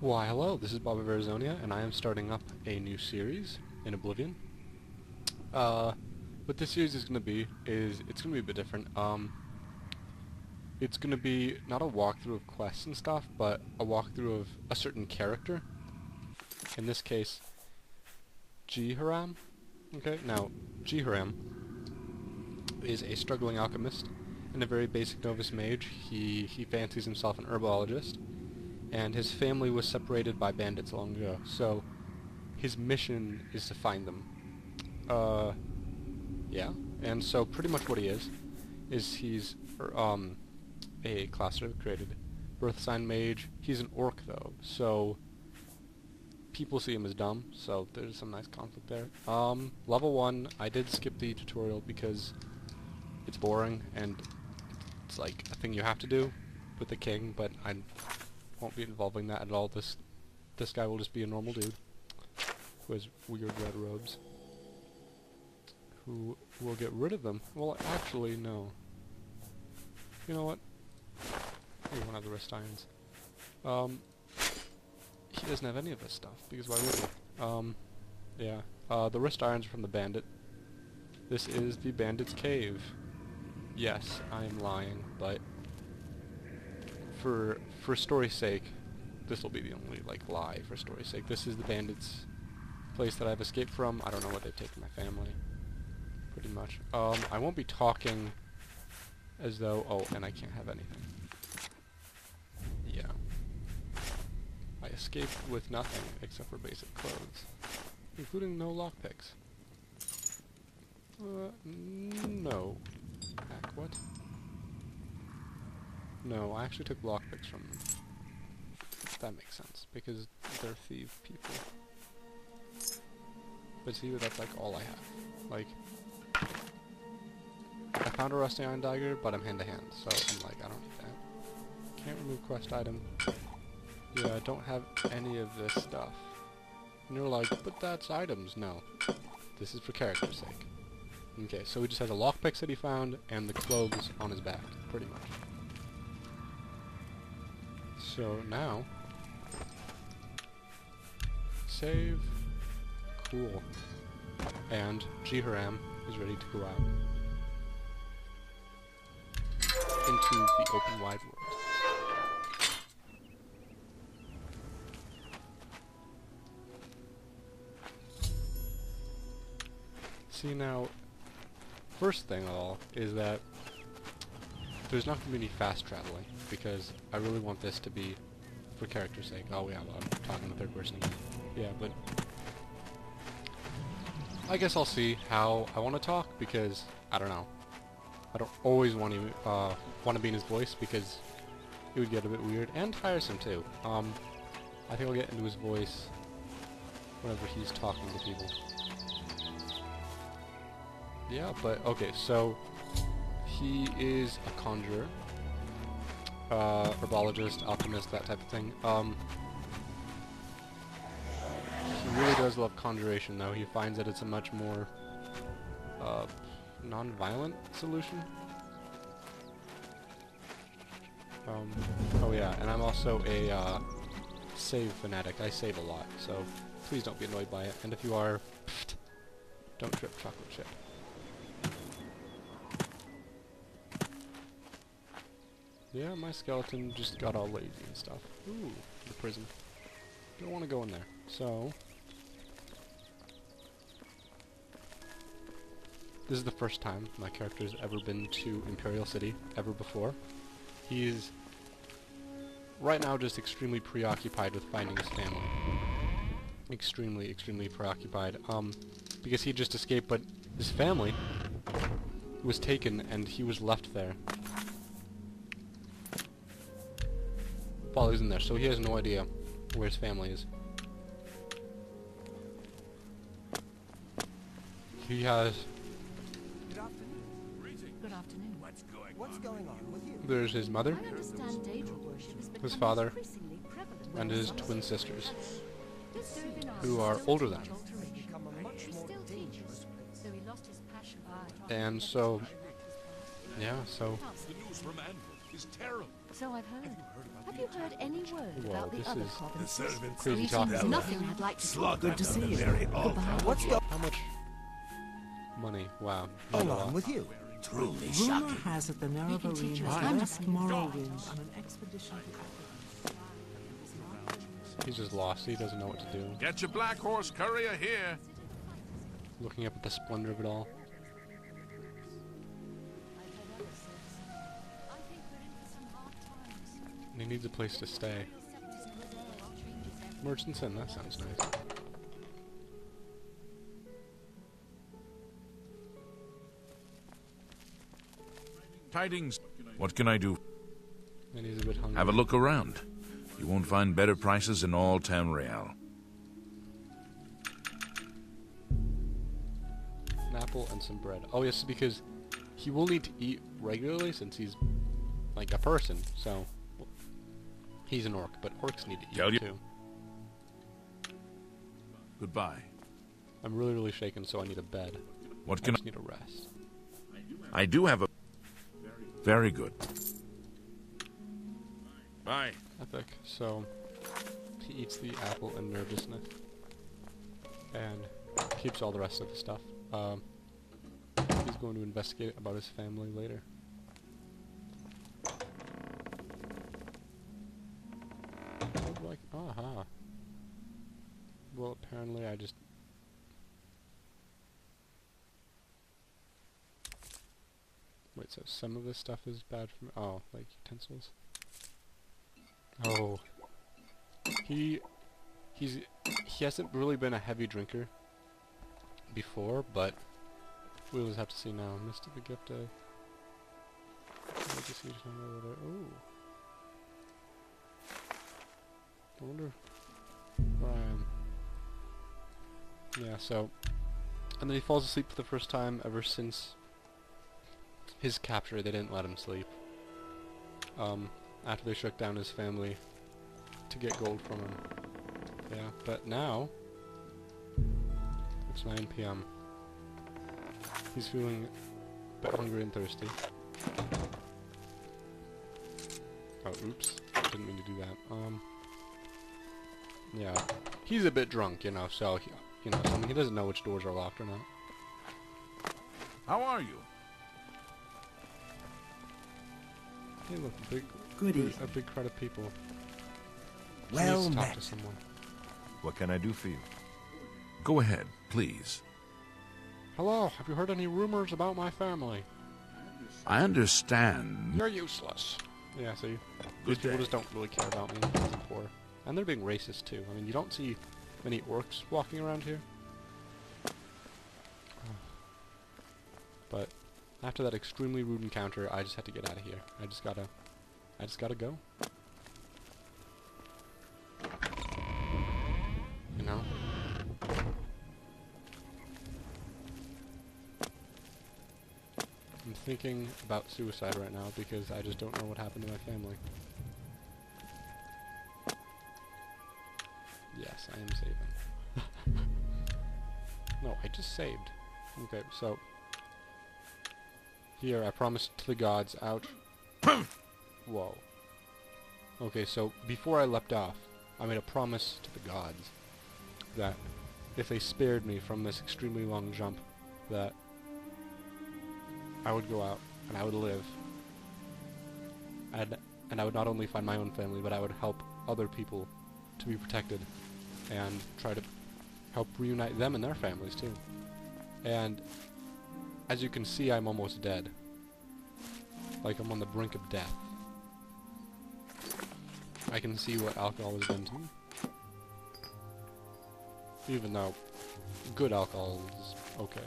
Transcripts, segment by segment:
Why, hello, this is Bob of Arizonia, and I am starting up a new series in Oblivion. What this series is going to be is, it's going to be a bit different. It's going to be not a walkthrough of quests and stuff, but a walkthrough of a certain character. In this case, JiHaram. Okay, now, JiHaram is a struggling alchemist and a very basic novice mage. He fancies himself an herbologist, and his family was separated by bandits long ago, so his mission is to find them. Yeah, and so pretty much what he is he's a class that I've created, birth sign mage. He's an orc though, so people see him as dumb, so there's some nice conflict there. Level 1, I did skip the tutorial because it's boring, and it's like a thing you have to do with the king, but I won't be involving that at all. This guy will just be a normal dude who has weird red robes. Who will get rid of them? Well, actually, no. You know what? He won't have the wrist irons. He doesn't have any of this stuff, because why would he? Yeah. The wrist irons are from the bandit. This is the Bandits Cave. Yes, I am lying, but for story's sake, this will be the only, lie for story's sake. This is the bandits' place that I've escaped from. I don't know what they've taken my family. Pretty much. I won't be talking as though... Oh, and I can't have anything. Yeah. I escaped with nothing except for basic clothes, including no lockpicks. No. Heck, what? No, I actually took lockpicks from them. That makes sense, because they're thief people. But see, that's all I have. I found a rusty iron dagger, but I'm hand-to-hand, so I'm I don't need that. Can't remove quest item. Yeah, I don't have any of this stuff. And you're like, but that's items. No. This is for character's sake. Okay, so he just has a lockpicks that he found, and the clothes on his back, pretty much. So now, save, cool, and JiHaram is ready to go out into the open wide world. See now, first thing of all is that there's not going to be any fast traveling, because I really want this to be for character's sake. Oh yeah, well, I'm talking in the third person again. Yeah, but I guess I'll see how I want to talk, because I don't know. I don't always want to be in his voice, because it would get a bit weird and tiresome too. I think I'll get into his voice whenever he's talking to people. Yeah, but okay, so he is a conjurer, herbologist, alchemist, that type of thing. He really does love conjuration, though. He finds that it's a much more non-violent solution. Oh yeah, and I'm also a save fanatic. I save a lot, so please don't be annoyed by it. And if you are, don't trip chocolate chip. Yeah, my skeleton just got all lazy and stuff. Ooh, the prison. Don't want to go in there. So, this is the first time my character's ever been to Imperial City, ever before. He's right now just extremely preoccupied with finding his family. Extremely, extremely preoccupied. Because he just escaped, but his family was taken and he was left there while he was in there, so he has no idea where his family is. He has... Good afternoon. Good afternoon. What's going on with you? There's his mother, I understand Daedra worship is his becoming father, increasingly prevalent and within his some twin cities. sisters, This David who are still older than teach him. alteration. Become a much He more still dangerous teaches, place. though he lost his passion for trying And to so, get his yeah, so The news from Anvil is terrible. So I've heard. Have you heard any word Whoa, about the this other is provinces? crazy Greetings, talking. nothing I'd like to Slug talk good to about. see you. Goodbye. What's going How much money? Wow. not a on lot. with you? Truly Rumor shocking. has it the You can teach Nerevarine us has I'm left nothing. Morrowind on an expedition to Africa. He's just lost. He doesn't know what to do. Get your black horse courier here. Looking up at the splendor of it all. And he needs a place to stay. Merchant's Inn, that sounds nice. Tidings. What can I do? And he's a bit hungry. Have a look around. You won't find better prices in all Tamriel. An apple and some bread. Oh yes, because he will need to eat regularly since he's like a person, so he's an orc, but orcs need to Tell eat you- too. Goodbye. I'm really, really shaken, so I need a bed. What I can just need a rest. I do have a... Very good. Bye. Epic. So, he eats the apple and nervousness. And keeps all the rest of the stuff. He's going to investigate about his family later. What do I... Aha. Well, apparently I just... Wait, so some of this stuff is bad for me? Oh, like utensils? Oh. He hasn't really been a heavy drinker before, but we'll just have to see now. Mystic the gift of... Oh. I wonder where I am. Yeah, so... And then he falls asleep for the first time ever since his capture. They didn't let him sleep. After they shook down his family to get gold from him. Yeah, but now it's 9 p.m. He's feeling a bit hungry and thirsty. Oh, oops. Didn't mean to do that. Yeah. He's a bit drunk, you know, so, he doesn't know which doors are locked or not. How are you? Hey, look, a big crowd of people. He Well needs to talk met. to someone. What can I do for you? Go ahead, please. Hello, have you heard any rumors about my family? I understand. You're useless. Yeah, see? These Good people day. just don't really care about me because I'm poor. And they're being racist too. I mean, you don't see many orcs walking around here. But after that extremely rude encounter, I just had to get out of here. I just gotta go. You know? I'm thinking about suicide right now because I just don't know what happened to my family. Yes, I am saving. No, I just saved. Okay, so here I promised to the gods out. Whoa. Okay, so before I leapt off, I made a promise to the gods that if they spared me from this extremely long jump, that I would go out and I would live. And I would not only find my own family, but I would help other people to be protected and try to help reunite them and their families too. And as you can see, I'm almost dead. Like I'm on the brink of death. I can see what alcohol has done to me. Even though good alcohol is okay.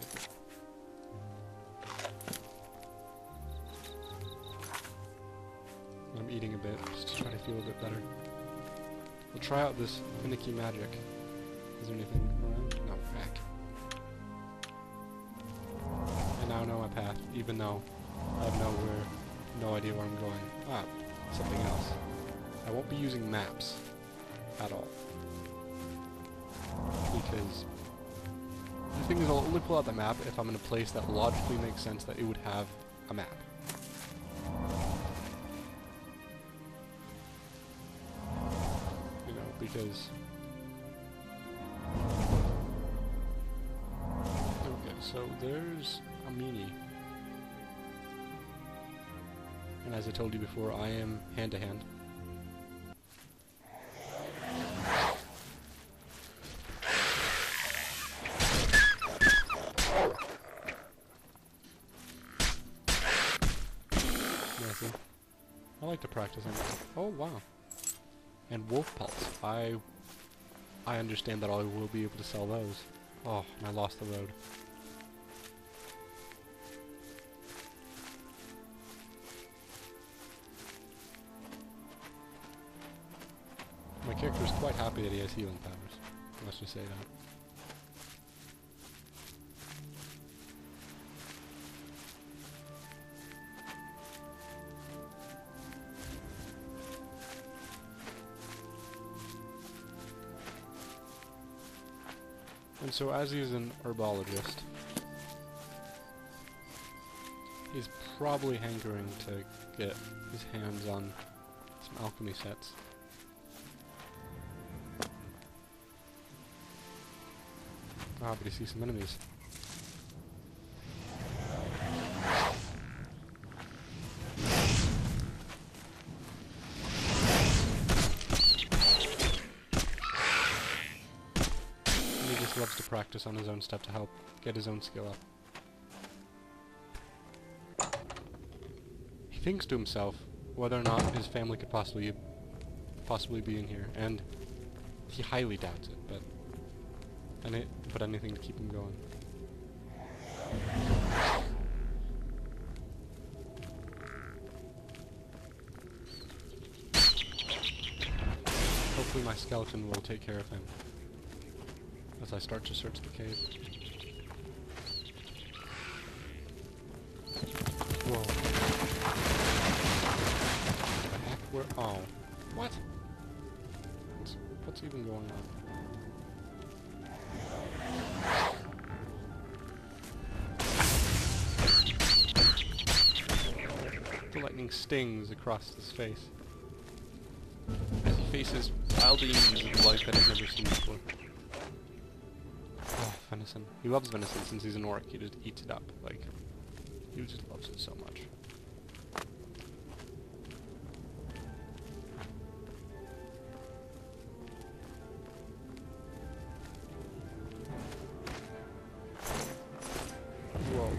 I'm eating a bit, just to try to feel a bit better. We'll try out this finicky magic. Is there anything around? No, back. I now know my path, even though I have no idea where I'm going. Ah, something else. I won't be using maps at all. Because the thing is, I'll only pull out the map if I'm in a place that logically makes sense that it would have a map. because... Okay, so there's a meanie. And as I told you before, I am hand-to-hand. I like to practice on. Oh wow! And wolf pelts. I understand that I will be able to sell those. Oh, and I lost the road. My character is quite happy that he has healing powers. Let's just say that. And so as he's an herbologist, he's probably hankering to get his hands on some alchemy sets. Ah, but he sees some enemies. Loves to practice on his own stuff to help get his own skill up. He thinks to himself whether or not his family could possibly be in here, and he highly doubts it, but anything to keep him going. Hopefully my skeleton will take care of him as I start to search the cave. Whoa. The heck? Where? Oh. What? What's even going on? The lightning stings across his face as he faces wild demons of life that he's never seen before. Venison. He loves venison since he's an orc. He just eats it up. Like, he just loves it so much. Whoa.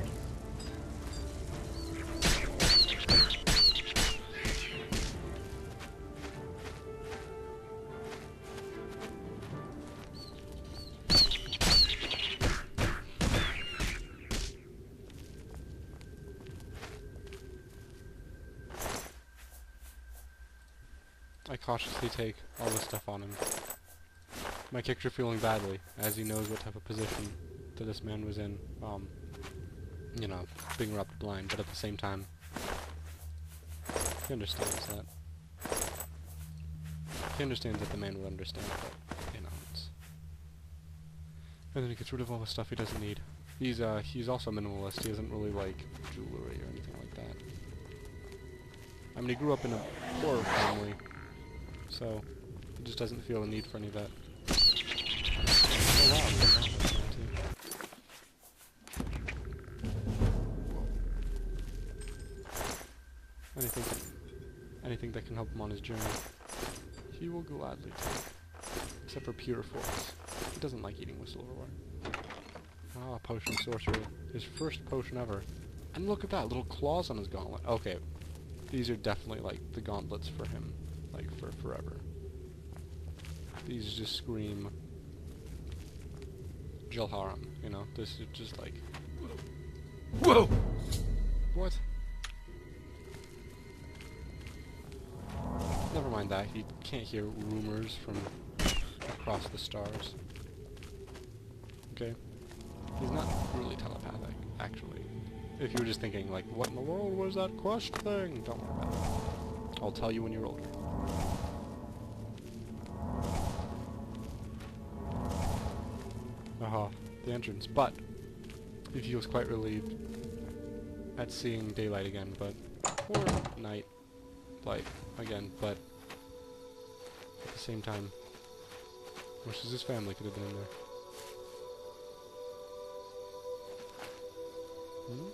I cautiously take all the stuff on him. My character feeling badly, as he knows what type of position that this man was in, you know, being robbed blind, but at the same time, he understands that. He understands that the man will understand, but, you know, it's... And then he gets rid of all the stuff he doesn't need. He's also a minimalist. He doesn't really like jewelry or anything like that. I mean, he grew up in a poor family, so he just doesn't feel a need for any of that. Oh wow, anything that can help him on his journey, he will gladly take. Except for pure force. He doesn't like eating with silverware. Ah, potion sorcerer. His first potion ever. And look at that, little claws on his gauntlet. Okay, these are definitely like the gauntlets for him, like for forever. These just scream JiHaram, you know? This is just like... Whoa! What? Never mind that, he can't hear rumors from across the stars. Okay? He's not really telepathic, actually. If you were just thinking, like, what in the world was that quest thing? Don't worry about it. I'll tell you when you're older. Aha, the entrance. But he feels quite relieved at seeing daylight again, but... or night light again, but at the same time, Wishes his family could have been in there. Hmm?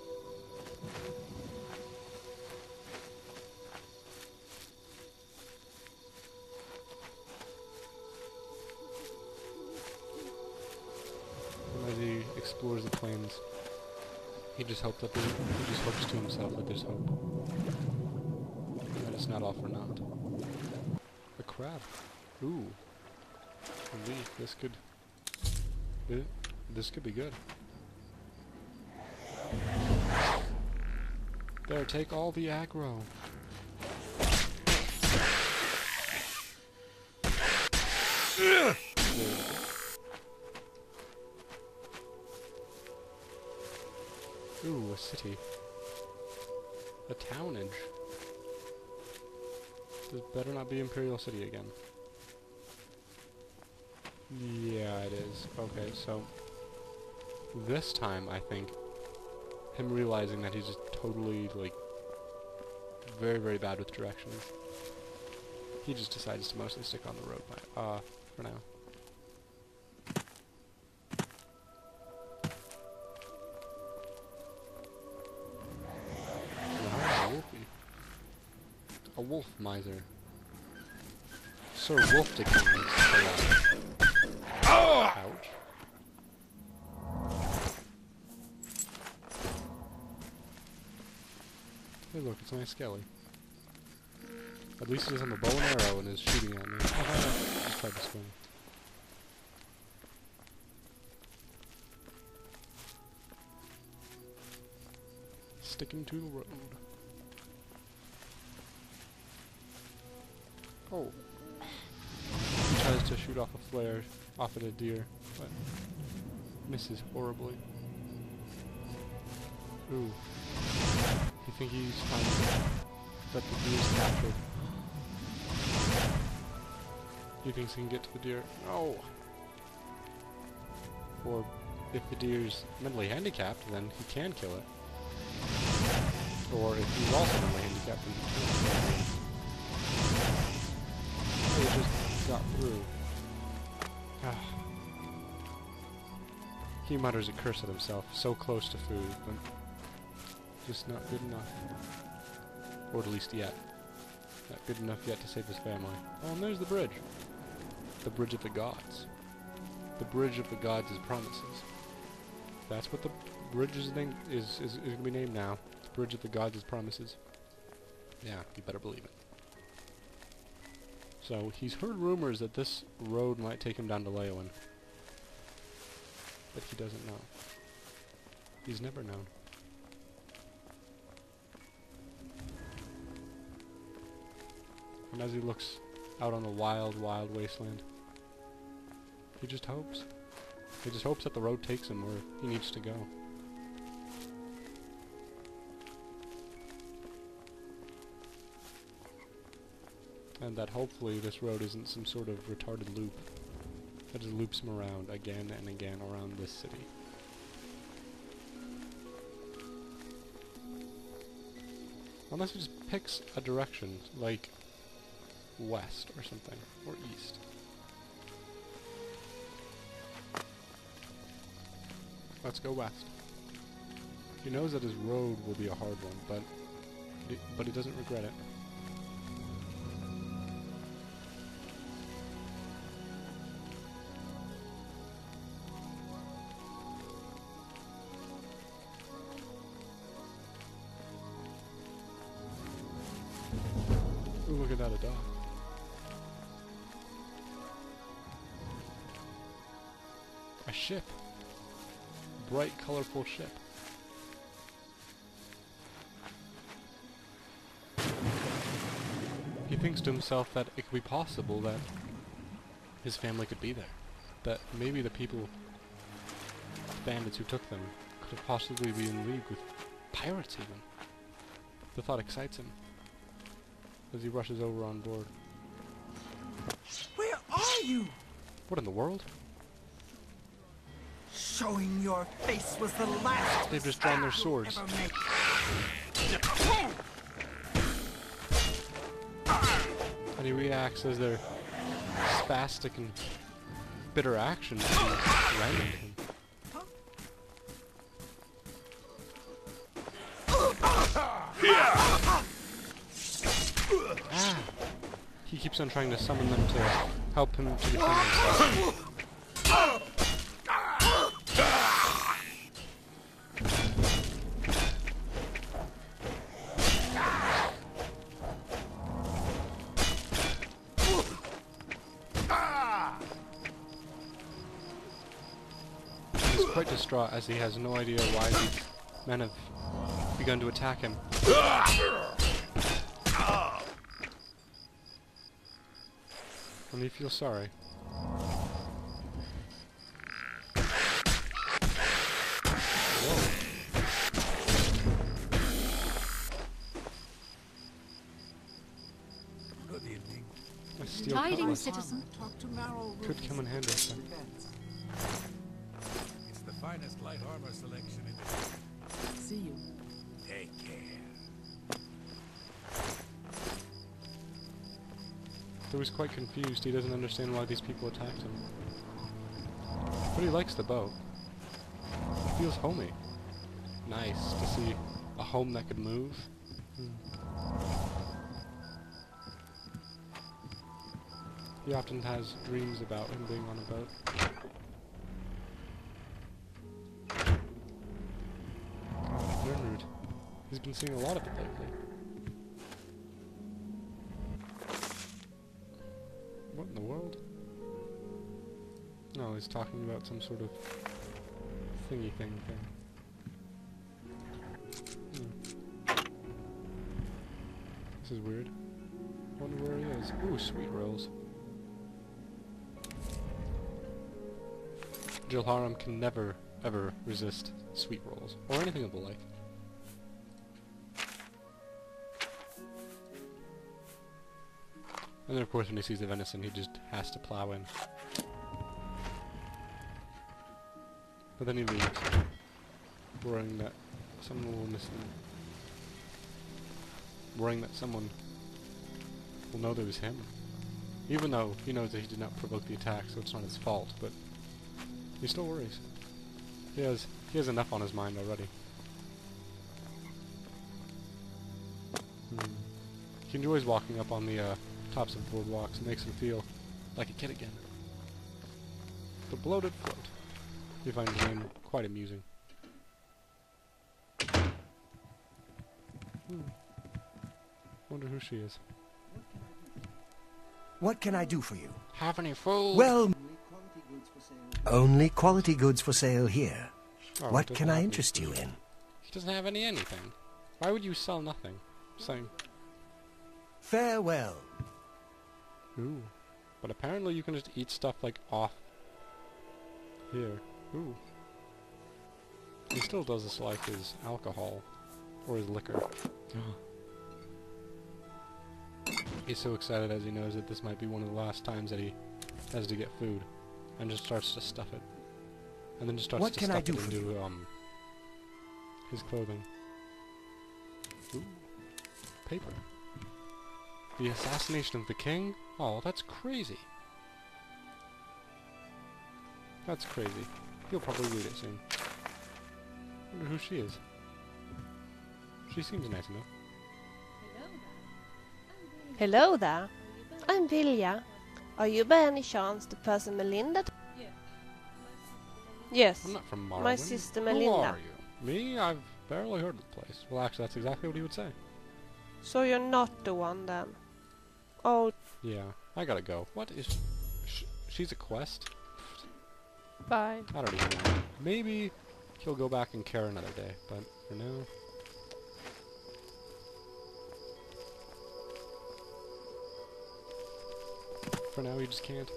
And as he explores the plains, he just hopes that he just hopes to himself that there's hope. And that it's not all for naught. A crab. Ooh. A leaf. This could be good. There, take all the aggro. There we go. Ooh, a city. A townage. This better not be Imperial City again. Yeah, it is. Okay, so this time, I think, him realizing that he's just totally, like, very, very bad with directions, he just decides to mostly stick on the road for now. Wow, a wolfie. A wolf miser. Sir Wolf the King. Ouch. Hey look, it's my Skelly. At least he doesn't have a bow and arrow and is shooting at me. Oh, just tried to swing. Sticking to the road. Oh. He tries to shoot off a flare off at a deer, but misses horribly. Ooh. You think he's fine that the deer's captured? He thinks he can get to the deer? No! Or if the deer's mentally handicapped, then he can kill it. Or if he's also mentally handicapped, then he can't. He just got through. He mutters a curse at himself, so close to food, but just not good enough. Or at least yet. Not good enough yet to save his family. Oh, and there's the bridge. The Bridge of the Gods. The Bridge of the Gods' Promises. That's what the bridge is going to be named now. The Bridge of the Gods' Promises. Yeah, you better believe it. So, he's heard rumors that this road might take him down to Leowin. But he doesn't know. He's never known. And as he looks out on the wild, wild wasteland, he just hopes. He just hopes that the road takes him where he needs to go. And that hopefully this road isn't some sort of retarded loop that just loops him around again and again around this city. Unless he just picks a direction, like west or something, or east. Let's go west. He knows that his road will be a hard one, but he doesn't regret it. Ooh, look at that, a dog. A ship. Bright, colorful ship. He thinks to himself that it could be possible that his family could be there. That maybe the people, the bandits who took them, could have possibly been in league with pirates even. The thought excites him as he rushes over on board. Where are you? What in the world? Showing your face was the last. They've just drawn their swords. Ever make. And he reacts as they're spastic and bitter actions he ran into him. Ah! He keeps on trying to summon them to help him to defend himself. He's quite distraught as he has no idea why these men have begun to attack him. And he feels sorry. Good evening. A steel Tidings, cutlass citizen. Talk to Marrow could come in handy. It's the finest light armor selection in the... See you. Take care. Though he's quite confused, he doesn't understand why these people attacked him. But he likes the boat. It feels homey. Nice to see a home that could move. He often has dreams about him being on a boat. Nernrud. He's been seeing a lot of it lately. What in the world? No, he's talking about some sort of thingy thing. This is weird. Wonder where he is. Ooh, sweet rolls. JiHaram can never, ever resist sweet rolls, or anything of the like. And then of course when he sees the venison, he just has to plow in. But then he leaves, worrying that someone will miss him. Worrying that someone will know that it was him. Even though he knows that he did not provoke the attack, so it's not his fault, but he still worries. He has enough on his mind already. He enjoys walking up on the tops of boardwalks. It makes him feel like a kid again. The bloated float. He finds the name quite amusing. Wonder who she is. What can I do for you? Have any food? Well, only quality goods for sale here. Oh, What doesn't can I have any interest you food. in? He doesn't have anything. Why would you sell nothing? Saying, Farewell. ooh. But apparently you can just eat stuff like off here. Ooh. He still does this like his alcohol. Or his liquor. He's so excited as he knows that this might be one of the last times that he has to get food. And just starts to stuff it. And then just starts What to can I stuff do it for into, his clothing. Ooh. Paper. The assassination of the king? Oh, that's crazy. That's crazy. You'll probably read it soon. Wonder who she is. She seems nice enough. Hello there. I'm Vilja. Are you by any chance the person Melinda? Yes. I'm not from Marwin. My sister Who Melinda. are you? Me? I've barely heard of the place. Well, actually, that's exactly what he would say. So you're not the one then? Oh, Yeah, I gotta go. What is... she's a quest? bye. I don't even know. Maybe he'll go back and care another day, but for now... For now, he just can't.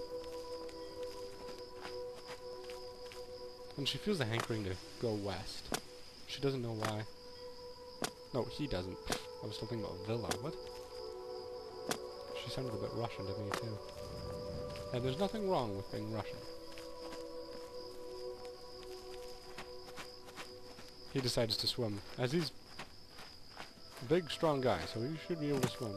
And she feels a hankering to go west. She doesn't know why. No, he doesn't. I was still thinking about Villa. What? She sounded a bit Russian to me, too. And there's nothing wrong with being Russian. He decides to swim, as he's a big, strong guy, so he should be able to swim.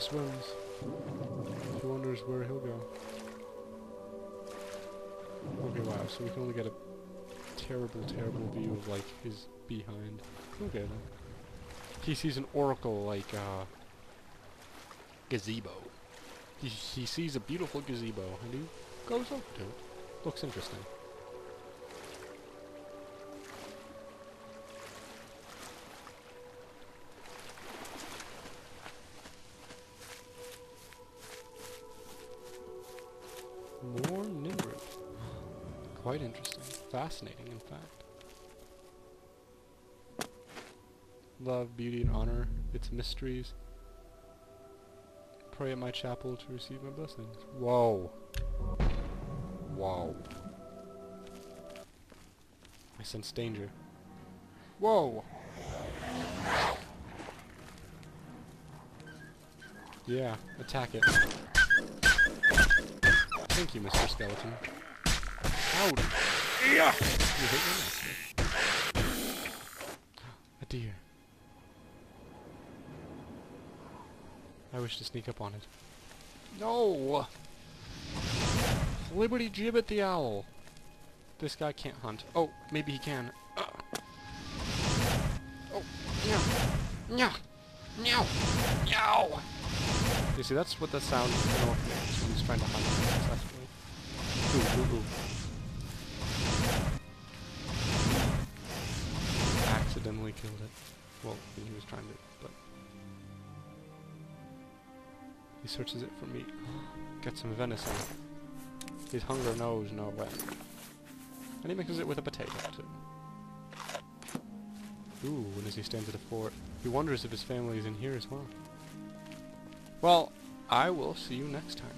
he swims. He wonders where he'll go. Okay, wow, so we can only get a terrible, terrible view of, like, his behind. Okay, then. He sees an oracle, like, gazebo. He sees a beautiful gazebo, and he goes over to it. Looks interesting. More Nimrod. Quite interesting. Fascinating, in fact. Love, beauty, and honor, its mysteries. Pray at my chapel to receive my blessings. Whoa. Whoa. I sense danger. Whoa! Yeah, attack it. Thank you, Mr. Skeleton. Howdy! Yeah. You hit your master. A deer. I wish to sneak up on it. No! Liberty gibbet the owl! This guy can't hunt. Oh, maybe he can. Oh, no! No! No! No! You see, that's what the sound of the north makes when he's trying to hunt successfully. Ooh, ooh, ooh. Accidentally killed it. Well, he was trying to, but... He searches it for meat. Get some venison. His hunger knows no rest. And he mixes it with a potato, too. Ooh, and as he stands at a fort, he wonders if his family is in here as well. Well, I will see you next time.